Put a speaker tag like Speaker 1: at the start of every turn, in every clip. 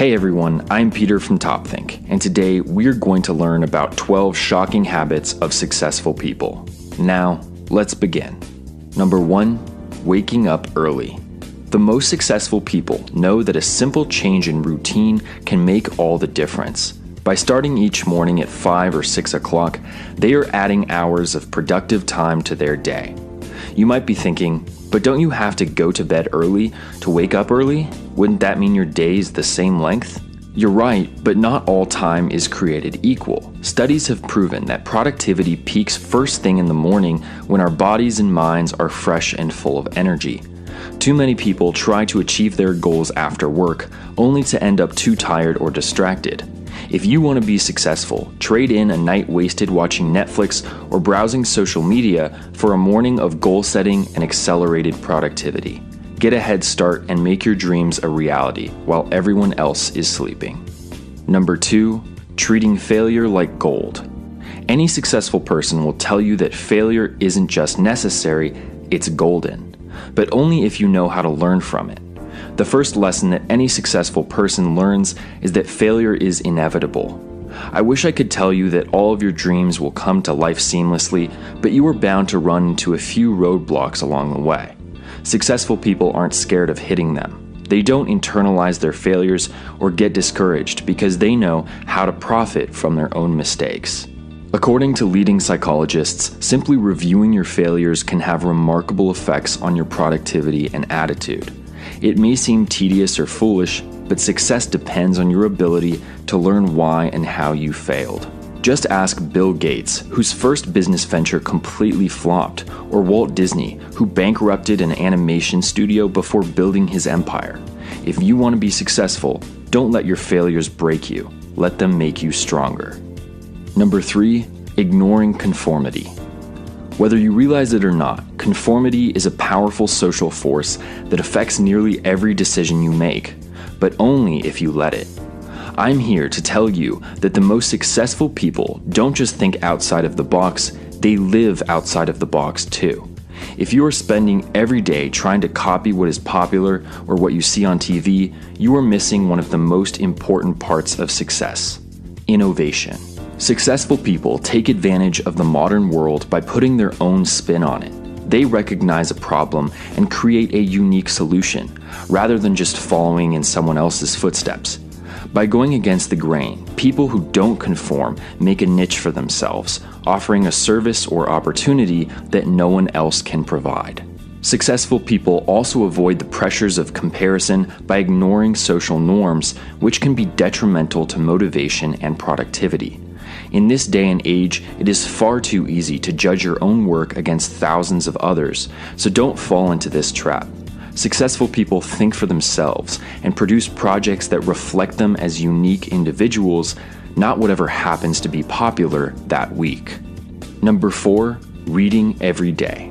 Speaker 1: Hey everyone, I'm Peter from TopThink, and today we're going to learn about 12 shocking habits of successful people. Now, let's begin. Number 1, waking up early. The most successful people know that a simple change in routine can make all the difference. By starting each morning at 5 or 6 o'clock, they are adding hours of productive time to their day. You might be thinking, but don't you have to go to bed early to wake up early? Wouldn't that mean your day's the same length? You're right, but not all time is created equal. Studies have proven that productivity peaks first thing in the morning when our bodies and minds are fresh and full of energy. Too many people try to achieve their goals after work, only to end up too tired or distracted. If you want to be successful, trade in a night wasted watching Netflix or browsing social media for a morning of goal setting and accelerated productivity. Get a head start and make your dreams a reality while everyone else is sleeping. Number 2, treating failure like gold. Any successful person will tell you that failure isn't just necessary, it's golden, but only if you know how to learn from it. The first lesson that any successful person learns is that failure is inevitable. I wish I could tell you that all of your dreams will come to life seamlessly, but you are bound to run into a few roadblocks along the way. Successful people aren't scared of hitting them. They don't internalize their failures or get discouraged because they know how to profit from their own mistakes. According to leading psychologists, simply reviewing your failures can have remarkable effects on your productivity and attitude. It may seem tedious or foolish, but success depends on your ability to learn why and how you failed. Just ask Bill Gates, whose first business venture completely flopped, or Walt Disney, who bankrupted an animation studio before building his empire. If you want to be successful, don't let your failures break you. Let them make you stronger. Number 3, ignoring conformity. Whether you realize it or not, conformity is a powerful social force that affects nearly every decision you make, but only if you let it. I'm here to tell you that the most successful people don't just think outside of the box, they live outside of the box too. If you are spending every day trying to copy what is popular or what you see on TV, you are missing one of the most important parts of success: innovation. Successful people take advantage of the modern world by putting their own spin on it. They recognize a problem and create a unique solution, rather than just following in someone else's footsteps. By going against the grain, people who don't conform make a niche for themselves, offering a service or opportunity that no one else can provide. Successful people also avoid the pressures of comparison by ignoring social norms, which can be detrimental to motivation and productivity. In this day and age, it is far too easy to judge your own work against thousands of others, so don't fall into this trap. Successful people think for themselves and produce projects that reflect them as unique individuals, not whatever happens to be popular that week. Number 4, reading every day.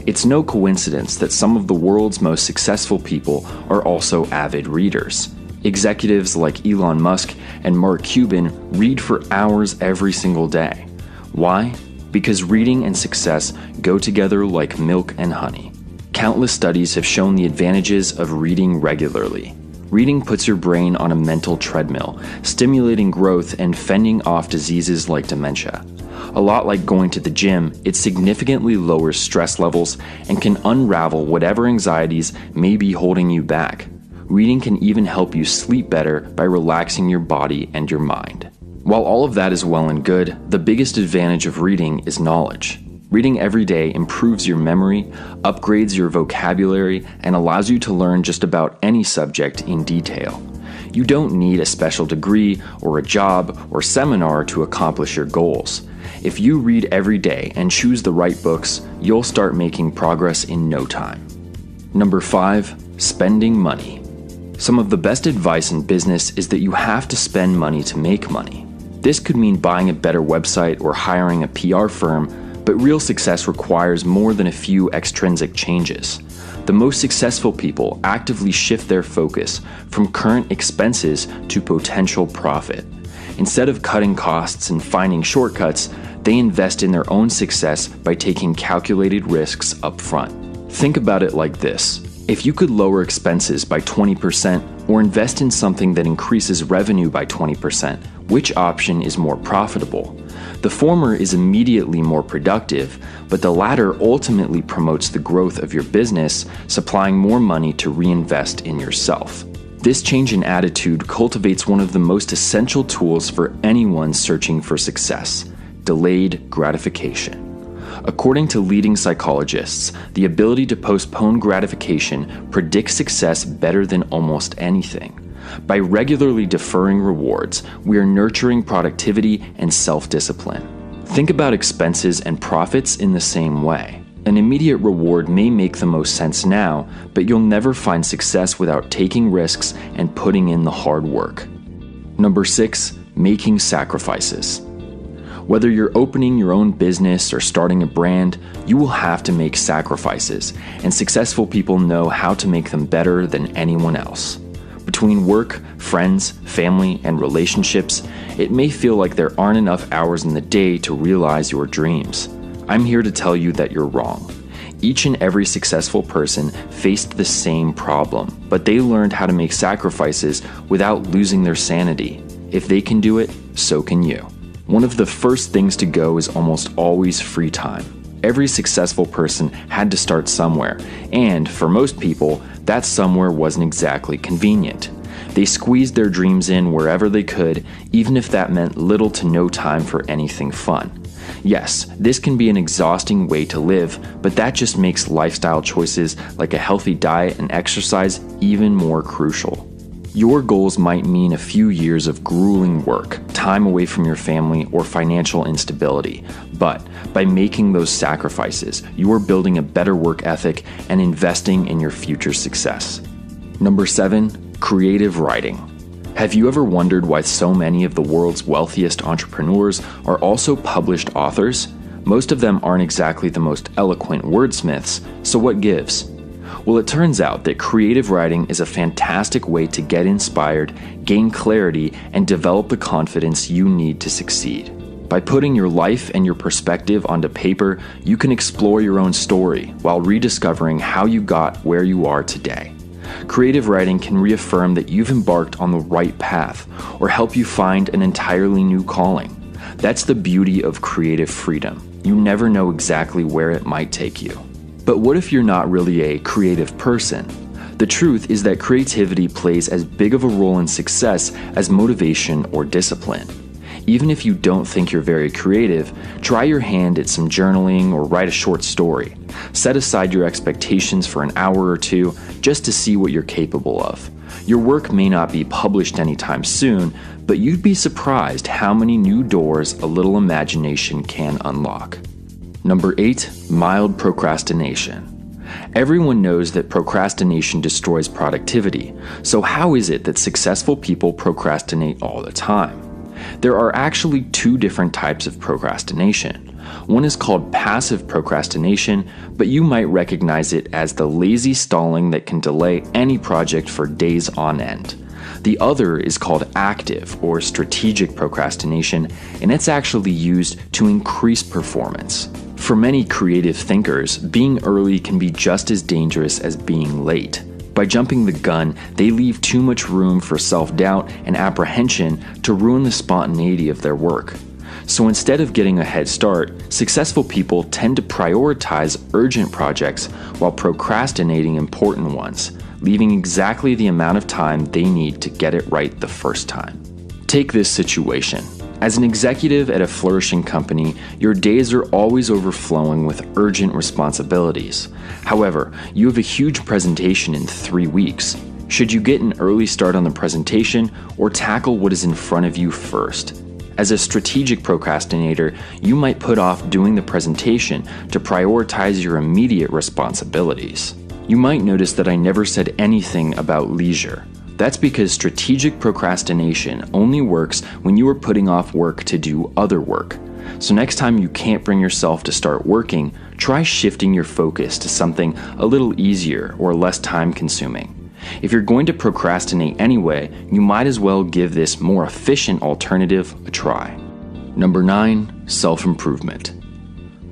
Speaker 1: It's no coincidence that some of the world's most successful people are also avid readers. Executives like Elon Musk and Mark Cuban read for hours every single day. Why? Because reading and success go together like milk and honey. Countless studies have shown the advantages of reading regularly. Reading puts your brain on a mental treadmill, stimulating growth and fending off diseases like dementia. A lot like going to the gym, it significantly lowers stress levels and can unravel whatever anxieties may be holding you back. Reading can even help you sleep better by relaxing your body and your mind. While all of that is well and good, the biggest advantage of reading is knowledge. Reading every day improves your memory, upgrades your vocabulary, and allows you to learn just about any subject in detail. You don't need a special degree or a job or seminar to accomplish your goals. If you read every day and choose the right books, you'll start making progress in no time. Number 5, spending money. Some of the best advice in business is that you have to spend money to make money. This could mean buying a better website or hiring a PR firm, but real success requires more than a few extrinsic changes. The most successful people actively shift their focus from current expenses to potential profit. Instead of cutting costs and finding shortcuts, they invest in their own success by taking calculated risks up front. Think about it like this. If you could lower expenses by 20%, Or invest in something that increases revenue by 20%. Which option is more profitable? The former is immediately more productive, but the latter ultimately promotes the growth of your business, supplying more money to reinvest in yourself. This change in attitude cultivates one of the most essential tools for anyone searching for success: delayed gratification. According to leading psychologists, the ability to postpone gratification predicts success better than almost anything. By regularly deferring rewards, we are nurturing productivity and self-discipline. Think about expenses and profits in the same way. An immediate reward may make the most sense now, but you'll never find success without taking risks and putting in the hard work. Number 6, making sacrifices. Whether you're opening your own business or starting a brand, you will have to make sacrifices, and successful people know how to make them better than anyone else. Between work, friends, family, and relationships, it may feel like there aren't enough hours in the day to realize your dreams. I'm here to tell you that you're wrong. Each and every successful person faced the same problem, but they learned how to make sacrifices without losing their sanity. If they can do it, so can you. One of the first things to go is almost always free time. Every successful person had to start somewhere, and for most people, that somewhere wasn't exactly convenient. They squeezed their dreams in wherever they could, even if that meant little to no time for anything fun. Yes, this can be an exhausting way to live, but that just makes lifestyle choices like a healthy diet and exercise even more crucial. Your goals might mean a few years of grueling work, time away from your family, or financial instability. But by making those sacrifices, you are building a better work ethic and investing in your future success. Number 7, creative writing. Have you ever wondered why so many of the world's wealthiest entrepreneurs are also published authors? Most of them aren't exactly the most eloquent wordsmiths, so what gives? Well, it turns out that creative writing is a fantastic way to get inspired, gain clarity, and develop the confidence you need to succeed. By putting your life and your perspective onto paper, you can explore your own story while rediscovering how you got where you are today. Creative writing can reaffirm that you've embarked on the right path or help you find an entirely new calling. That's the beauty of creative freedom. You never know exactly where it might take you. But what if you're not really a creative person? The truth is that creativity plays as big of a role in success as motivation or discipline. Even if you don't think you're very creative, try your hand at some journaling or write a short story. Set aside your expectations for an hour or two just to see what you're capable of. Your work may not be published anytime soon, but you'd be surprised how many new doors a little imagination can unlock. Number 8, mild procrastination. Everyone knows that procrastination destroys productivity, so how is it that successful people procrastinate all the time? There are actually 2 different types of procrastination. One is called passive procrastination, but you might recognize it as the lazy stalling that can delay any project for days on end. The other is called active or strategic procrastination, and it's actually used to increase performance. For many creative thinkers, being early can be just as dangerous as being late. By jumping the gun, they leave too much room for self-doubt and apprehension to ruin the spontaneity of their work. So instead of getting a head start, successful people tend to prioritize urgent projects while procrastinating important ones, leaving exactly the amount of time they need to get it right the first time. Take this situation. As an executive at a flourishing company, your days are always overflowing with urgent responsibilities. However, you have a huge presentation in 3 weeks. Should you get an early start on the presentation or tackle what is in front of you first? As a strategic procrastinator, you might put off doing the presentation to prioritize your immediate responsibilities. You might notice that I never said anything about leisure. That's because strategic procrastination only works when you are putting off work to do other work. So next time you can't bring yourself to start working, try shifting your focus to something a little easier or less time-consuming. If you're going to procrastinate anyway, you might as well give this more efficient alternative a try. Number 9, self-improvement.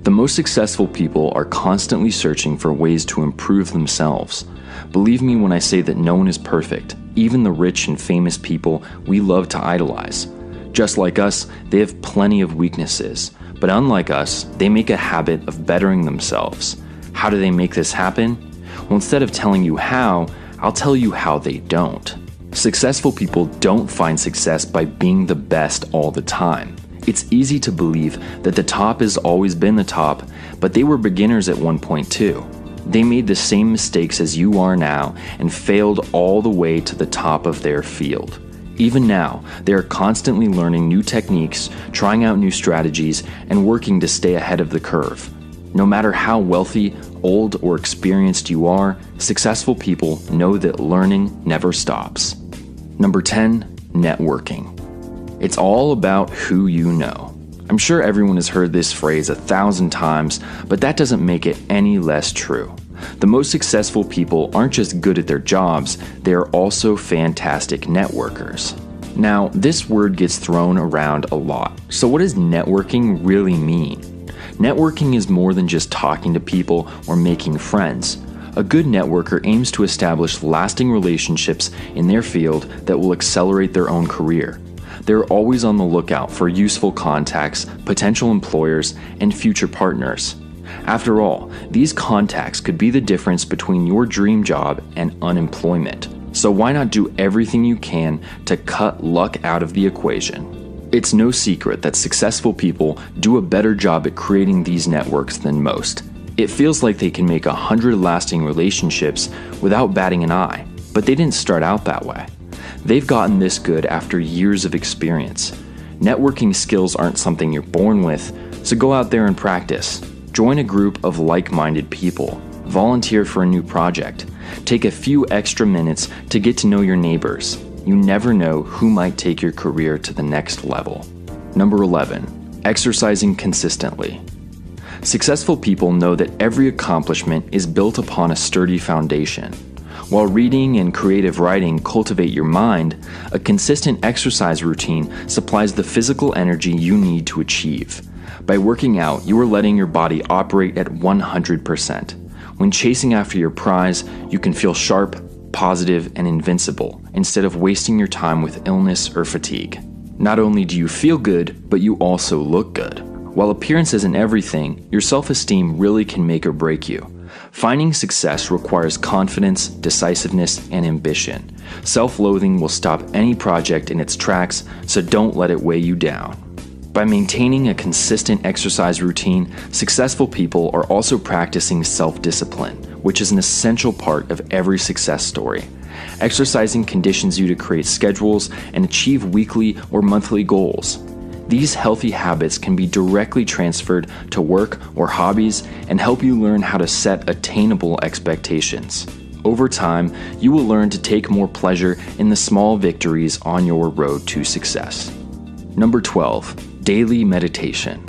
Speaker 1: The most successful people are constantly searching for ways to improve themselves. Believe me when I say that no one is perfect. even the rich and famous people we love to idolize. Just like us, they have plenty of weaknesses, but unlike us, they make a habit of bettering themselves. How do they make this happen? Well, instead of telling you how, I'll tell you how they don't. Successful people don't find success by being the best all the time. It's easy to believe that the top has always been the top, but they were beginners at one point too. They made the same mistakes as you are now and failed all the way to the top of their field. Even now, they are constantly learning new techniques, trying out new strategies, and working to stay ahead of the curve. No matter how wealthy, old, or experienced you are, successful people know that learning never stops. Number 10, networking. It's all about who you know. I'm sure everyone has heard this phrase 1,000 times, but that doesn't make it any less true. The most successful people aren't just good at their jobs, they are also fantastic networkers. Now, this word gets thrown around a lot. So what does networking really mean? Networking is more than just talking to people or making friends. A good networker aims to establish lasting relationships in their field that will accelerate their own career. They're always on the lookout for useful contacts, potential employers, and future partners. After all, these contacts could be the difference between your dream job and unemployment. So why not do everything you can to cut luck out of the equation? It's no secret that successful people do a better job at creating these networks than most. It feels like they can make 100 lasting relationships without batting an eye, but they didn't start out that way. They've gotten this good after years of experience. Networking skills aren't something you're born with, so go out there and practice. Join a group of like-minded people. Volunteer for a new project. Take a few extra minutes to get to know your neighbors. You never know who might take your career to the next level. Number 11, exercising consistently. Successful people know that every accomplishment is built upon a sturdy foundation. While reading and creative writing cultivate your mind, a consistent exercise routine supplies the physical energy you need to achieve. By working out, you are letting your body operate at 100%. When chasing after your prize, you can feel sharp, positive, and invincible instead of wasting your time with illness or fatigue. Not only do you feel good, but you also look good. While appearance isn't everything, your self-esteem really can make or break you. Finding success requires confidence, decisiveness, and ambition. Self-loathing will stop any project in its tracks, so don't let it weigh you down. By maintaining a consistent exercise routine, successful people are also practicing self-discipline, which is an essential part of every success story. Exercising conditions you to create schedules and achieve weekly or monthly goals. These healthy habits can be directly transferred to work or hobbies and help you learn how to set attainable expectations. Over time, you will learn to take more pleasure in the small victories on your road to success. Number 12, daily meditation.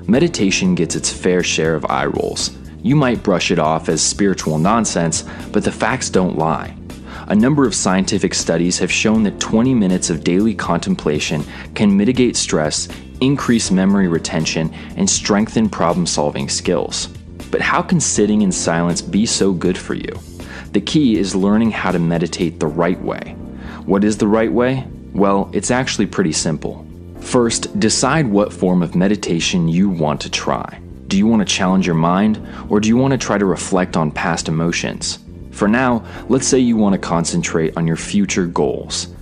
Speaker 1: Meditation gets its fair share of eye rolls. You might brush it off as spiritual nonsense, but the facts don't lie. A number of scientific studies have shown that 20 minutes of daily contemplation can mitigate stress, increase memory retention, and strengthen problem-solving skills. But how can sitting in silence be so good for you? The key is learning how to meditate the right way. What is the right way? Well, it's actually pretty simple. First, decide what form of meditation you want to try. Do you want to challenge your mind, or do you want to try to reflect on past emotions? For now, let's say you want to concentrate on your future goals.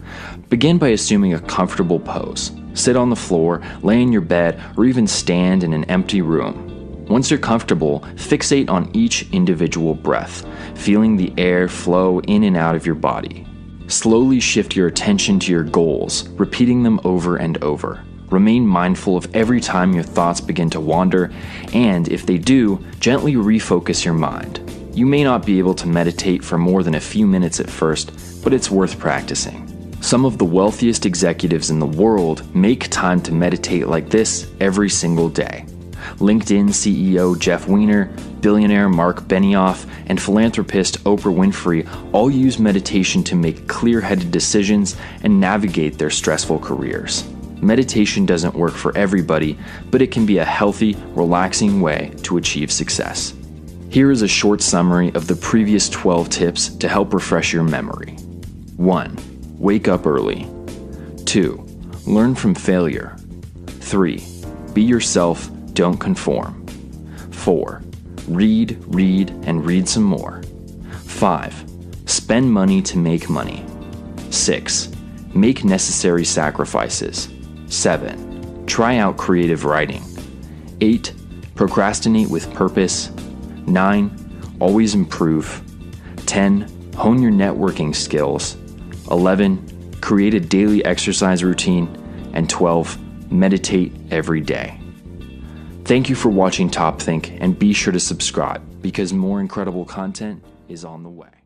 Speaker 1: Begin by assuming a comfortable pose. Sit on the floor, lay in your bed, or even stand in an empty room. Once you're comfortable, fixate on each individual breath, feeling the air flow in and out of your body. Slowly shift your attention to your goals, repeating them over and over. Remain mindful of every time your thoughts begin to wander, and if they do, gently refocus your mind. You may not be able to meditate for more than a few minutes at first, but it's worth practicing. Some of the wealthiest executives in the world make time to meditate like this every single day. LinkedIn CEO Jeff Weiner, billionaire Mark Benioff, and philanthropist Oprah Winfrey all use meditation to make clear-headed decisions and navigate their stressful careers. Meditation doesn't work for everybody, but it can be a healthy, relaxing way to achieve success. Here is a short summary of the previous 12 tips to help refresh your memory. 1. Wake up early. 2. Learn from failure. 3. Be yourself, don't conform. 4. Read, and read some more. 5. Spend money to make money. 6. Make necessary sacrifices. 7. Try out creative writing. 8. Procrastinate with purpose. 9. Always improve. 10. Hone your networking skills. 11. Create a daily exercise routine. And 12. Meditate every day. Thank you for watching Top Think, and be sure to subscribe because more incredible content is on the way.